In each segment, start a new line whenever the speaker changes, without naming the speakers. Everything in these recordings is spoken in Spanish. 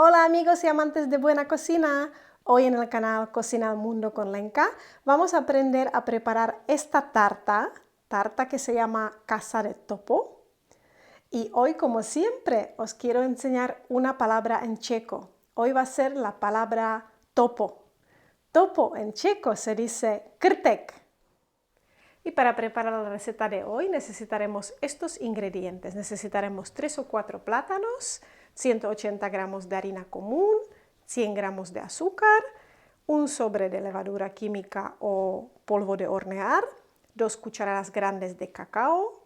Hola amigos y amantes de buena cocina. Hoy en el canal Cocina al Mundo con Lenka vamos a aprender a preparar esta tarta que se llama casa de topo. Y hoy, como siempre, os quiero enseñar una palabra en checo. Hoy va a ser la palabra topo. Topo en checo se dice krtek. Y para preparar la receta de hoy necesitaremos estos ingredientes. Necesitaremos 3 o 4 plátanos, 180 gramos de harina común, 100 gramos de azúcar, un sobre de levadura química o polvo de hornear, 2 cucharadas grandes de cacao,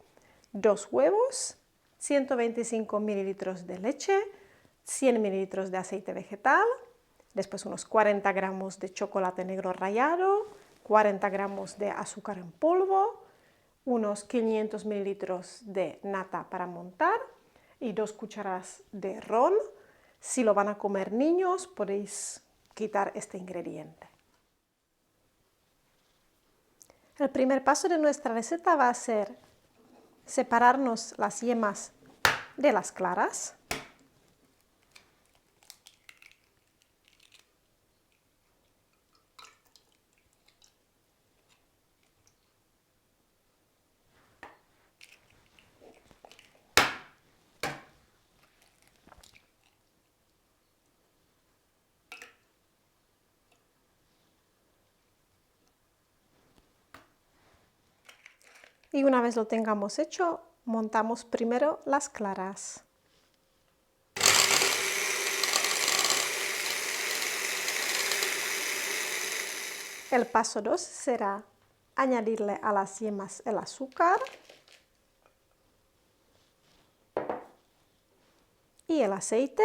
2 huevos, 125 mililitros de leche, 100 mililitros de aceite vegetal, después unos 40 gramos de chocolate negro rallado, 40 gramos de azúcar en polvo, unos 500 mililitros de nata para montar y 2 cucharadas de ron. Si lo van a comer niños, podéis quitar este ingrediente. El primer paso de nuestra receta va a ser separarnos las yemas de las claras. Y una vez lo tengamos hecho, montamos primero las claras. El paso 2 será añadirle a las yemas el azúcar y el aceite.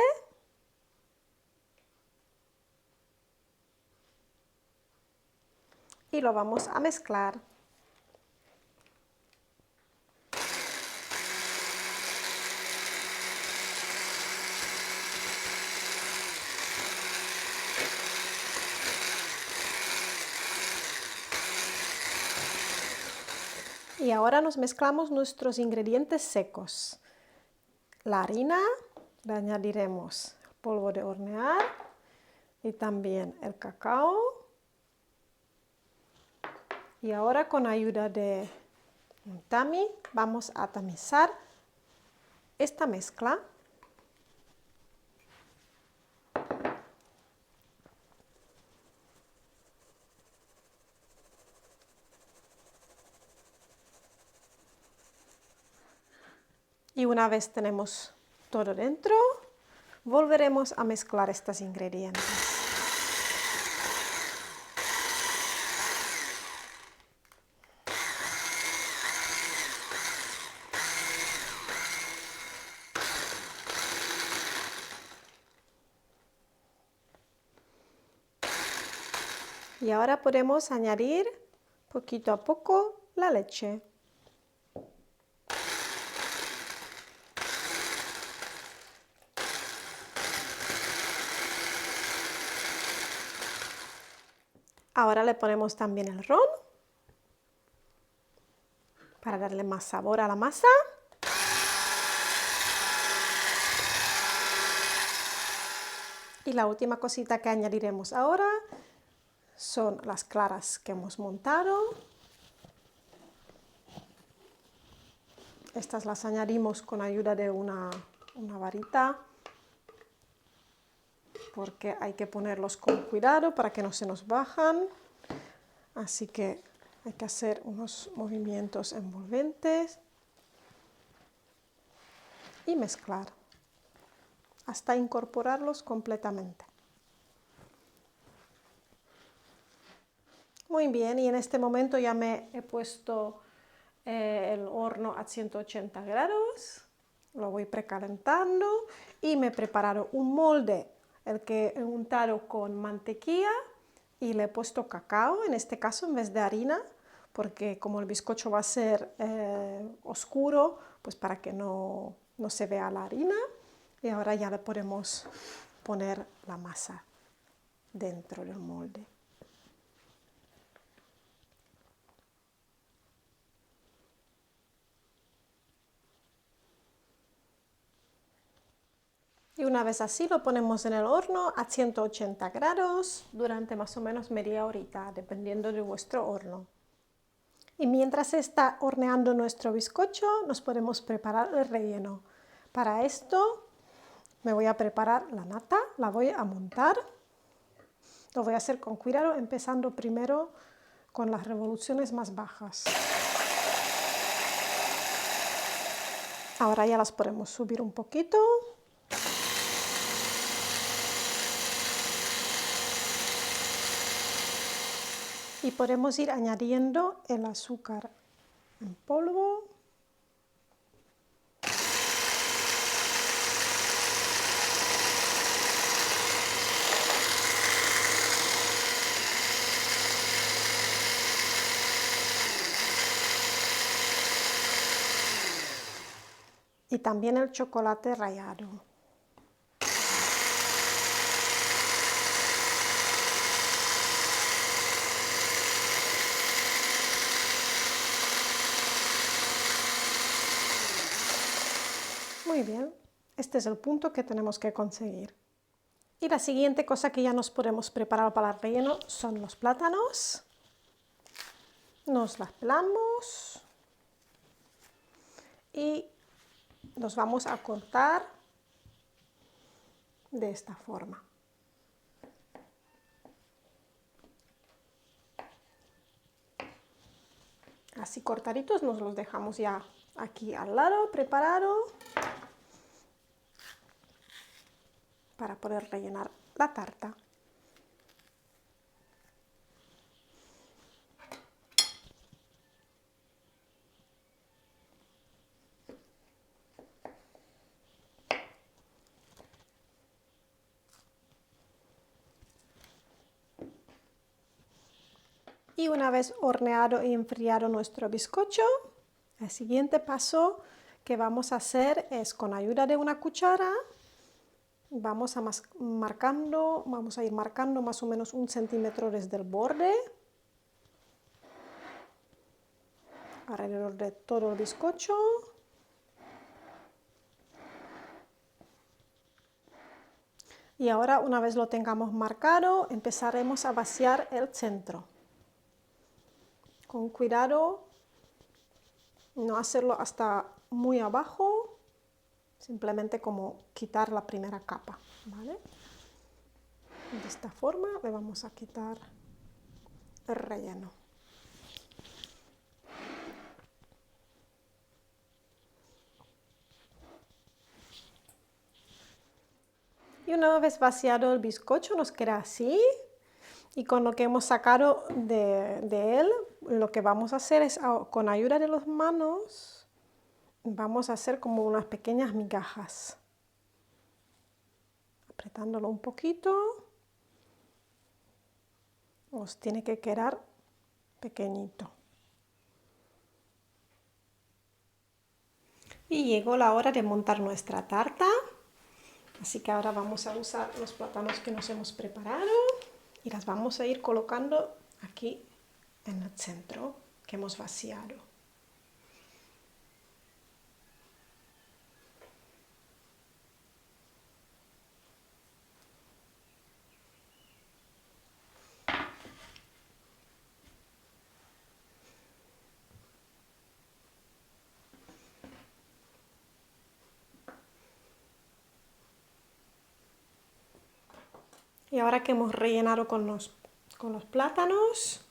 Y lo vamos a mezclar. Y ahora nos mezclamos nuestros ingredientes secos. La harina, le añadiremos el polvo de hornear y también el cacao. Y ahora con ayuda de un tami vamos a tamizar esta mezcla. Y una vez tenemos todo dentro, volveremos a mezclar estos ingredientes. Y ahora podemos añadir poquito a poco la leche. Ahora le ponemos también el ron para darle más sabor a la masa. Y la última cosita que añadiremos ahora son las claras que hemos montado. Estas las añadimos con ayuda de una varita, porque hay que ponerlos con cuidado para que no se nos bajan. Así que hay que hacer unos movimientos envolventes y mezclar hasta incorporarlos completamente. Muy bien, y en este momento ya me he puesto el horno a 180 grados, lo voy precalentando y me he preparado un molde, el que he untado con mantequilla y le he puesto cacao, en este caso en vez de harina, porque como el bizcocho va a ser oscuro, pues para que no se vea la harina. Y ahora ya le podemos poner la masa dentro del molde. Y una vez así lo ponemos en el horno a 180 grados durante más o menos media horita, dependiendo de vuestro horno. Y mientras se está horneando nuestro bizcocho, nos podemos preparar el relleno. Para esto me voy a preparar la nata, la voy a montar. Lo voy a hacer con cuidado, empezando primero con las revoluciones más bajas. Ahora ya las podemos subir un poquito. Y podemos ir añadiendo el azúcar en polvo. Y también el chocolate rallado. Muy bien, este es el punto que tenemos que conseguir. Y la siguiente cosa que ya nos podemos preparar para el relleno son los plátanos. Nos las pelamos y los vamos a cortar de esta forma. Así cortaditos nos los dejamos ya aquí al lado, preparado, para poder rellenar la tarta. Y una vez horneado y enfriado nuestro bizcocho, el siguiente paso que vamos a hacer es, con ayuda de una cuchara, vamos a ir marcando más o menos 1 centímetro desde el borde, alrededor de todo el bizcocho. Y ahora, una vez lo tengamos marcado, empezaremos a vaciar el centro. Con cuidado, no hacerlo hasta muy abajo, simplemente como quitar la primera capa, ¿vale? De esta forma le vamos a quitar el relleno. Y una vez vaciado el bizcocho nos queda así. Y con lo que hemos sacado de él, lo que vamos a hacer es, con ayuda de las manos, vamos a hacer como unas pequeñas migajas. Apretándolo un poquito, os tiene que quedar pequeñito. Y llegó la hora de montar nuestra tarta. Así que ahora vamos a usar los plátanos que nos hemos preparado y las vamos a ir colocando aquí en el centro que hemos vaciado. Y ahora que hemos rellenado con los plátanos,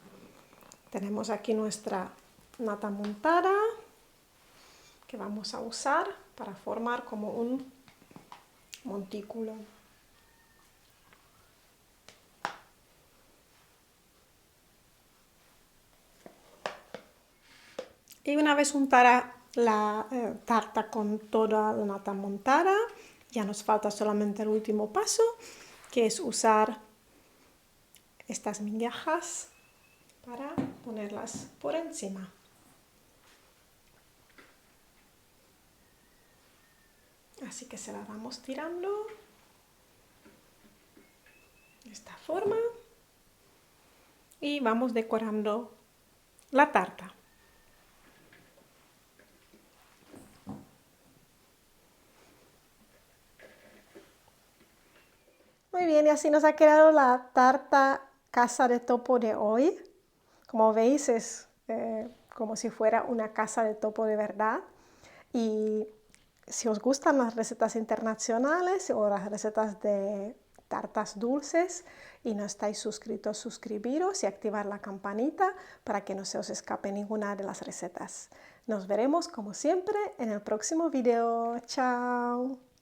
tenemos aquí nuestra nata montada que vamos a usar para formar como un montículo. Y una vez untada la tarta con toda la nata montada, ya nos falta solamente el último paso, que es usar estas migajas para ponerlas por encima. Así que se la vamos tirando de esta forma y vamos decorando la tarta. Muy bien, y así nos ha quedado la tarta casa de topo de hoy. Como veis, es como si fuera una casa de topo de verdad. Y si os gustan las recetas internacionales o las recetas de tartas dulces y no estáis suscritos, suscribiros y activar la campanita para que no se os escape ninguna de las recetas. Nos veremos como siempre en el próximo video. ¡Chao!